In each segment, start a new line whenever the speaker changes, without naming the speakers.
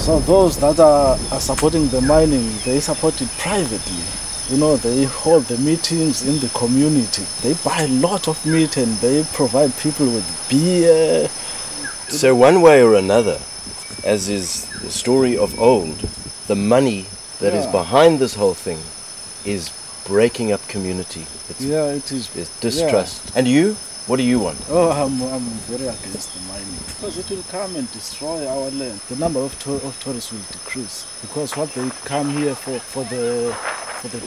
So those that are supporting the mining, they support it privately. You know, they hold the meetings in the community. They buy a lot of meat and they provide people with beer.
So one way or another, as is the story of old, the money that is behind this whole thing is breaking up community.
It is.
There's distrust. And you? What do you want?
Oh, I'm very against the mining because it will come and destroy our land. The number of tourists will decrease because what they come here for the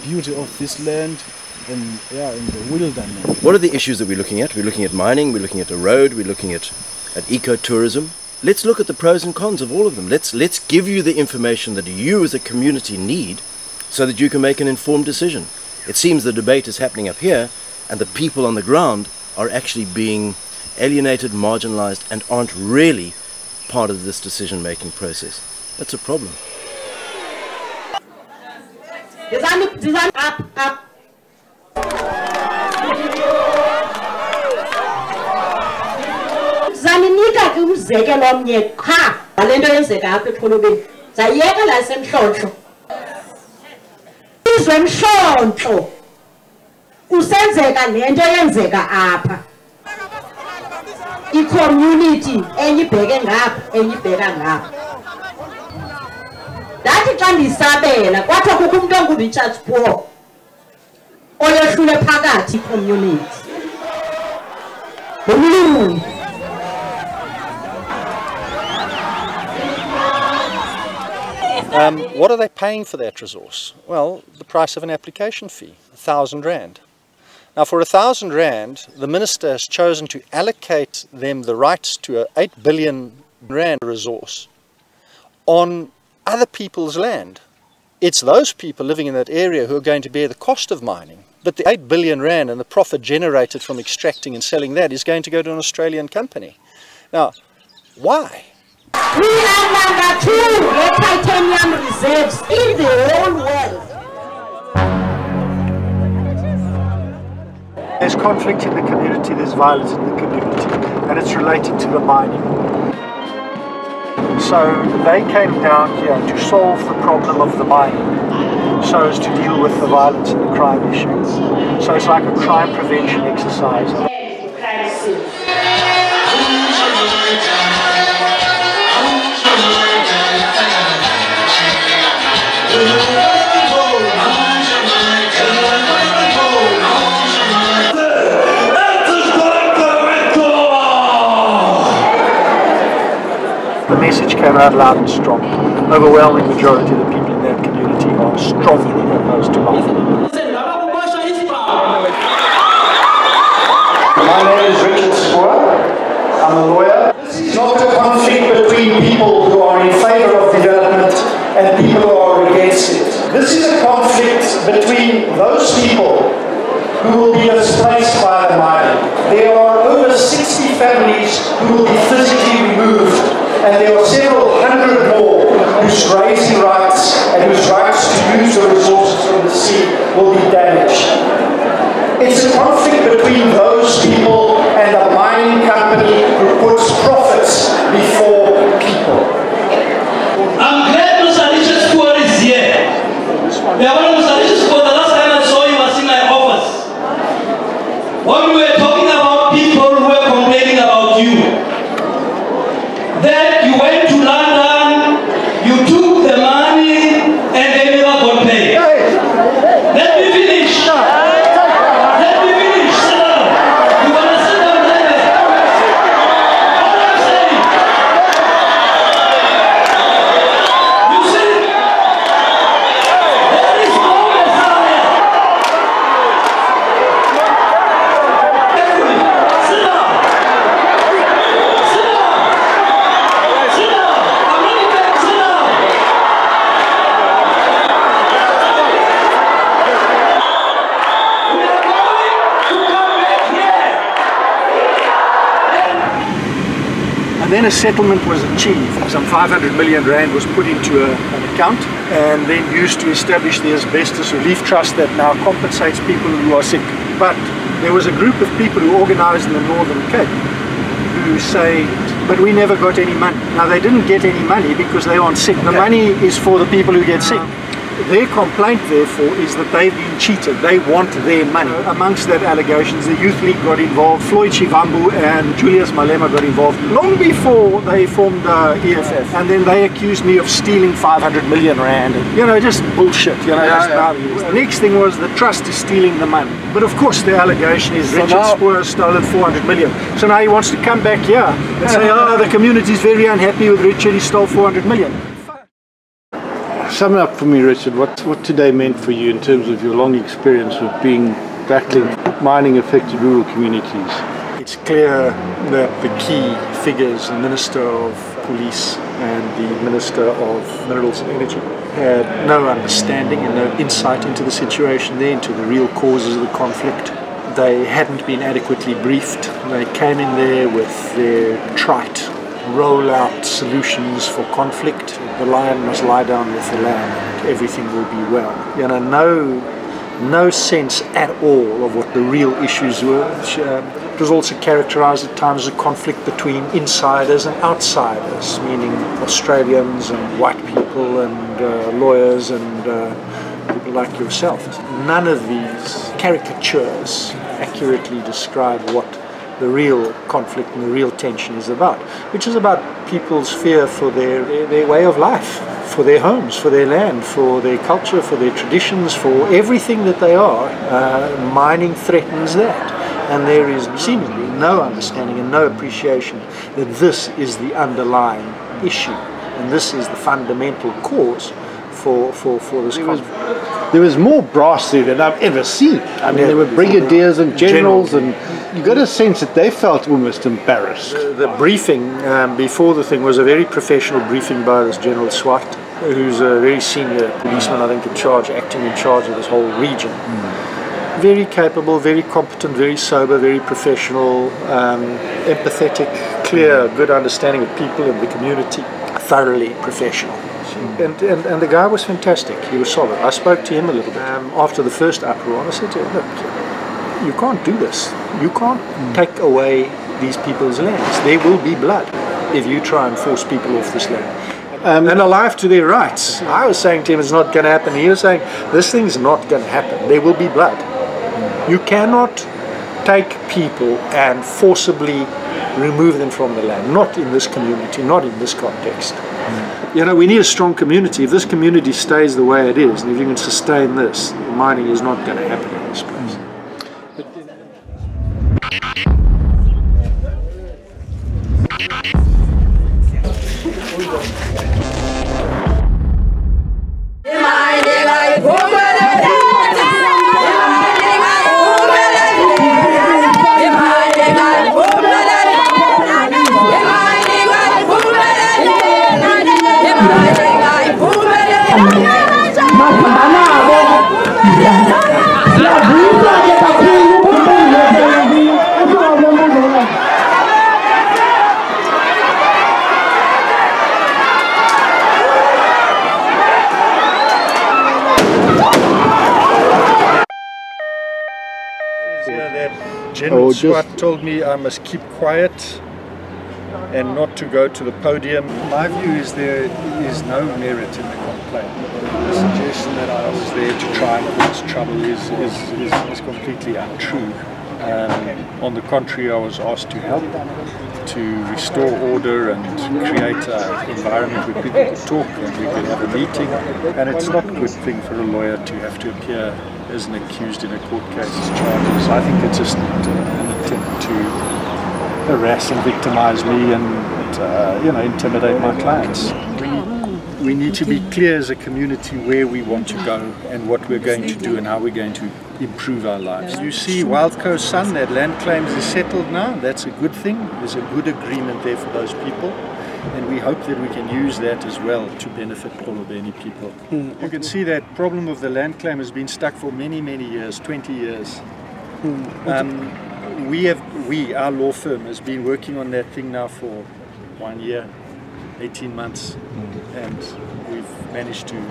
beauty of this land and in the wilderness.
What are the issues that we're looking at? We're looking at mining, we're looking at a road, we're looking at ecotourism. Let's look at the pros and cons of all of them. Let's give you the information that you as a community need so that you can make an informed decision. It seems the debate is happening up here and the people on the ground are actually being alienated, marginalized, and aren't really part of this decision-making process. That's a problem.
Up. Zaninika ke umzekelo omnye qha ngalento yenzeka apha eXolobeni. Zayeka la semhlonhlo. Izwe mhlonhlo. Kusenzeka lento yenzeka apha. I-community enyibheke ngapha, enyibheka ngapha. Ndathi xa ndisabela kwathiwa kukho umuntu ongu-Richard Spoor oyehlule phakathi i-community. Ngumlungu.
What are they paying for that resource? Well, the price of an application fee, R1,000. Now for R1,000, the minister has chosen to allocate them the rights to a 8 billion rand resource on other people's land. It's those people living in that area who are going to bear the cost of mining. But the 8 billion rand and the profit generated from extracting and selling that is going to go to an Australian company. Now, why?
We are number 2 with titanium reserves in the whole world.
There's conflict in the community, there's violence in the community, and it's related to the mining. So they came down here to solve the problem of the mining, so as to deal with the violence and the crime issue. So it's like a crime prevention exercise. The message came out loud and strong. Overwhelming majority of the people in that community are strongly opposed to mining.
My name is Richard Spoor. I'm a lawyer. This is not a conflict between people who are in favor of development and people who are against it. This is a conflict between those people who will be displaced by the mining. There are over 60 families who will be physically removed, and there are several hundred more whose grazing rights and whose rights to use the resources from the sea will be damaged. It's a conflict between those people and a mining company who puts profits before people.
I'm glad Mr. Richard Spoor is here. Mr. Richard Spoor, the last time I saw you was in my office. When we were talking about people who were complaining about you. Then you went to London, you took the money, and they never got paid. Let me finish. Let me finish. Sit down. You want to sit down there? What I'm saying? You see, there is no Messiah. Sit down. Sit down. Sit down. I'm not even sit down. We are going to come back here.
And then a settlement was achieved. Some 500 million rand was put into an account and then used to establish the Asbestos Relief Trust that now compensates people who are sick. But there was a group of people who organized in the Northern Cape who say but we never got any money. Now they didn't get any money because they aren't sick. The money is for the people who get sick. Their complaint, therefore, is that they've been cheated. They want their money. Amongst that allegations, the Youth League got involved, Floyd Chivambu and Julius Malema got involved long before they formed EFF. And then they accused me of stealing 500 million rand. You know, just bullshit. You know, The next thing was the trust is stealing the money. But of course, the allegation is Richard Spoor has stolen 400 million. So now he wants to come back here and say, oh, the community is very unhappy with Richard, he stole 400 million.
Sum up for me, Richard, what today meant for you in terms of your long experience of battling mining affected rural communities.
It's clear that the key figures, the Minister of Police and the Minister of Minerals and Energy, had no understanding and no insight into the situation there, into the real causes of the conflict. They hadn't been adequately briefed. They came in there with their trite roll out solutions for conflict. The lion must lie down with the lamb and everything will be well. You know, no sense at all of what the real issues were. It was also characterized at times as a conflict between insiders and outsiders, meaning Australians and white people and lawyers and people like yourself. None of these caricatures accurately describe what the real conflict and the real tension is about, which is about people's fear for their way of life, for their homes, for their land, for their culture, for their traditions, for everything that they are. Mining threatens that, and there is seemingly no understanding and no appreciation that this is the underlying issue, and this is the fundamental cause for this conflict.
There was more brass there than I've ever seen. I mean, there were brigadiers and generals, and you got a sense that they felt almost embarrassed.
The briefing before the thing was a very professional briefing by this General Swart, who's a very senior policeman, I think, acting in charge of this whole region. Very capable, very competent, very sober, very professional, empathetic, clear, good understanding of people and the community, thoroughly professional. And the guy was fantastic. He was solid. I spoke to him a little bit after the first uproar, and I said to him, look, you can't do this. You can't take away these people's lands. There will be blood if you try and force people off this land. And alive to their rights. I was saying to him, it's not going to happen. He was saying, this thing's not going to happen. There will be blood. You cannot take people and forcibly remove them from the land. Not in this community, not in this context. You know, we need a strong community. If this community stays the way it is, and if you can sustain this, mining is not going to happen in this place. General Swart told me I must keep quiet and not to go to the podium. My view is there is no merit in the complaint. The suggestion that I was there to try and cause trouble is completely untrue. On the contrary, I was asked to help to restore order and create an environment where people could talk and we could have a meeting. And it's not a good thing for a lawyer to have to appear as an accused in a court case as charges. I think it's just an attempt to harass and victimize me and intimidate my clients. We need to be clear as a community where we want to go and what we're going to do and how we're going to improve our lives. You see Wild Coast Sun, that land claims is settled now. That's a good thing. There's a good agreement there for those people. And we hope that we can use that as well to benefit Xolobeni people. You can see that problem of the land claim has been stuck for many, many years, 20 years. Our law firm has been working on that thing now for 1 year, 18 months, and we've managed to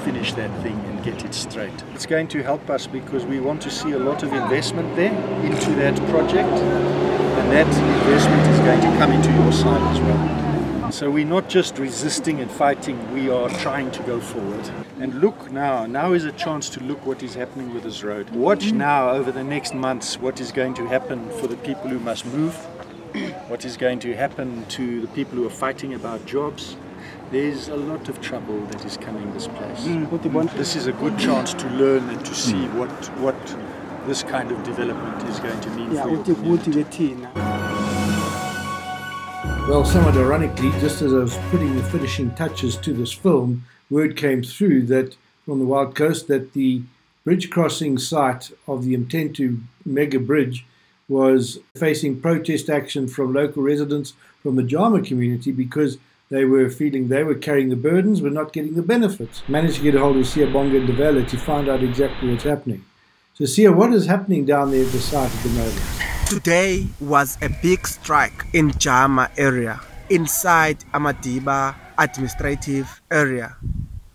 finish that thing and get it straight. It's going to help us because we want to see a lot of investment there into that project, and that investment is going to come into your side as well. So we're not just resisting and fighting, we are trying to go forward. And look now is a chance to look what is happening with this road. Watch now over the next months what is going to happen for the people who must move, what is going to happen to the people who are fighting about jobs. There's a lot of trouble that is coming this place. This is a good chance to learn and to see what this kind of development is going to mean for your community.
Well, somewhat ironically, just as I was putting the finishing touches to this film, word came through that from the Wild Coast that the bridge crossing site of the Mtentu mega bridge was facing protest action from local residents from the Jama community because they were feeling they were carrying the burdens but not getting the benefits. Managed to get a hold of Umgungundlovu to find out exactly what's happening. So Sia, what is happening down there at the site at the moment?
Today was a big strike in Jama area, inside Amadiba administrative area,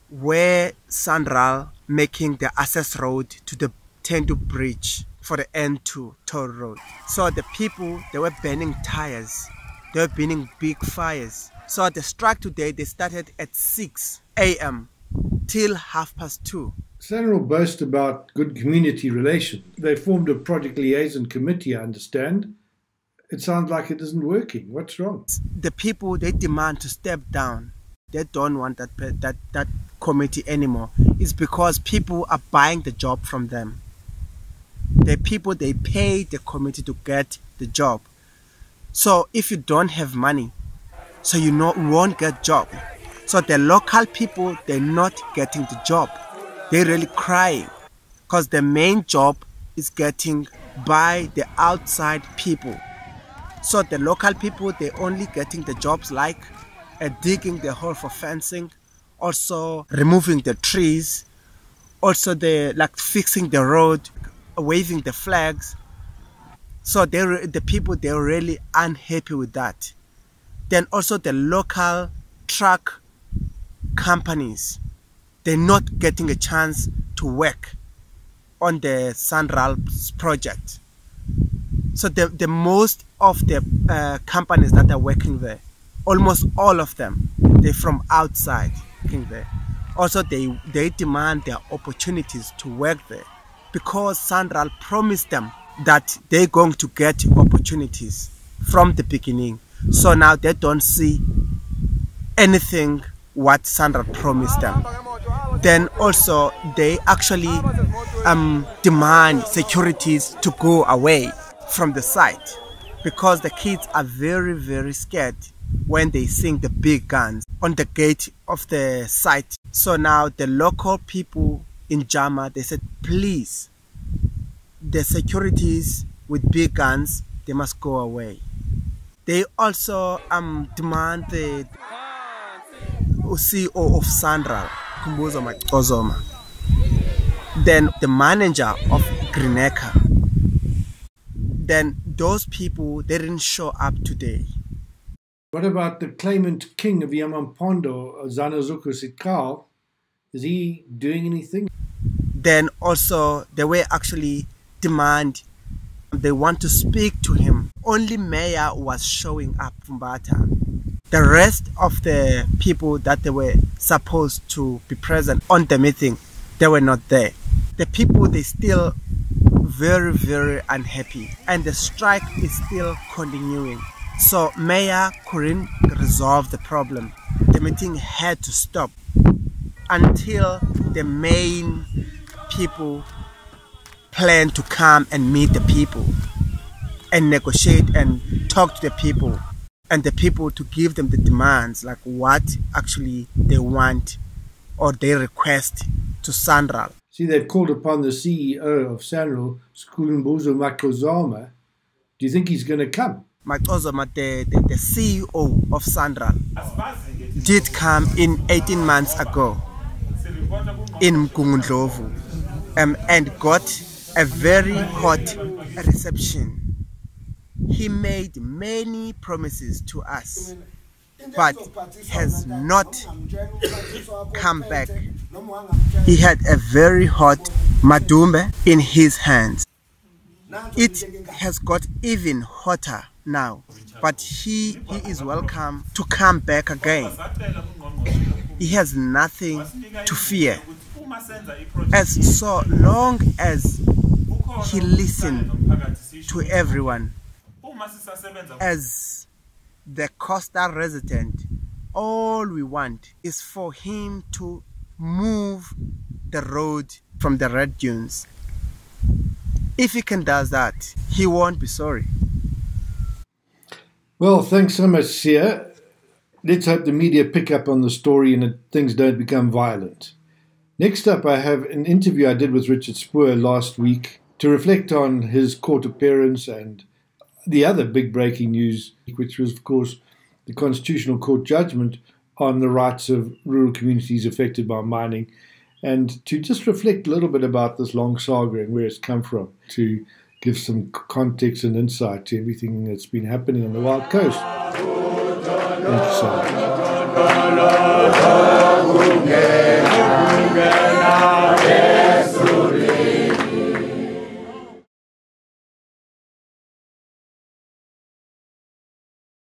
where Sandral making the access road to the Mtentu bridge for the N2 toll road. So the people, they were burning tires, they were burning big fires. So the strike today, they started at 6 a.m. till 2:30.
Sandral boasts about good community relations. They formed a project liaison committee, I understand. It sounds like it isn't working. What's wrong?
The people, they demand to step down. They don't want that committee anymore. It's because people are buying the job from them. The people, they pay the committee to get the job. So if you don't have money, so you won't get job. So the local people, they're not getting the job. They're really crying because the main job is getting by the outside people. So the local people, they're only getting the jobs like digging the hole for fencing, also removing the trees, also like fixing the road, waving the flags. So the people, they're really unhappy with that. Then also the local truck companies, they're not getting a chance to work on the Sandral project. So the most of the companies that are working there, almost all of them, they're from outside working there. Also, they demand their opportunities to work there because Sandral promised them that they're going to get opportunities from the beginning. So now they don't see anything what Sandral promised them. Then also they actually demand securities to go away from the site because the kids are very, very scared when they see the big guns on the gate of the site. So now the local people in Jama, they said, please, the securities with big guns, they must go away. They also demand the CEO of Sandral, then the manager of Greenacre. Then those people, they didn't show up today.
What about the claimant king of Yamampondo, Zanazuku Sitkal? Is he doing anything?
Then also they were actually they want to speak to him. Only mayor was showing up from Bata. The rest of the people that they were supposed to be present on the meeting, they were not there. The people, they still very, very unhappy, and the strike is still continuing. So mayor couldn't resolve the problem. The meeting had to stop until the main people plan to come and meet the people and negotiate and talk to the people, and the people to give them the demands, like what actually they want or they request to Sandral.
See, they've called upon the CEO of Sandral, Xolobeni Makozoma. Do you think he's going to come?
Makozoma, the CEO of Sandral, did come in 18 months ago in Umgungundlovu and got a very hot reception. He made many promises to us, but has not come back. He had a very hot Madumbe in his hands. It has got even hotter now, but he is welcome to come back again. He has nothing to fear, as so long as he listens to everyone. As the coastal resident, all we want is for him to move the road from the red dunes. If he can do that, he won't be sorry.
Well, thanks so much, Sia. Let's hope the media pick up on the story and that things don't become violent. Next up, I have an interview I did with Richard Spoor last week to reflect on his court appearance and the other big breaking news, which was, of course, the Constitutional Court judgment on the rights of rural communities affected by mining, and to just reflect a little bit about this long saga and where it's come from, to give some context and insight to everything that's been happening on the Wild Coast. Thank you so much.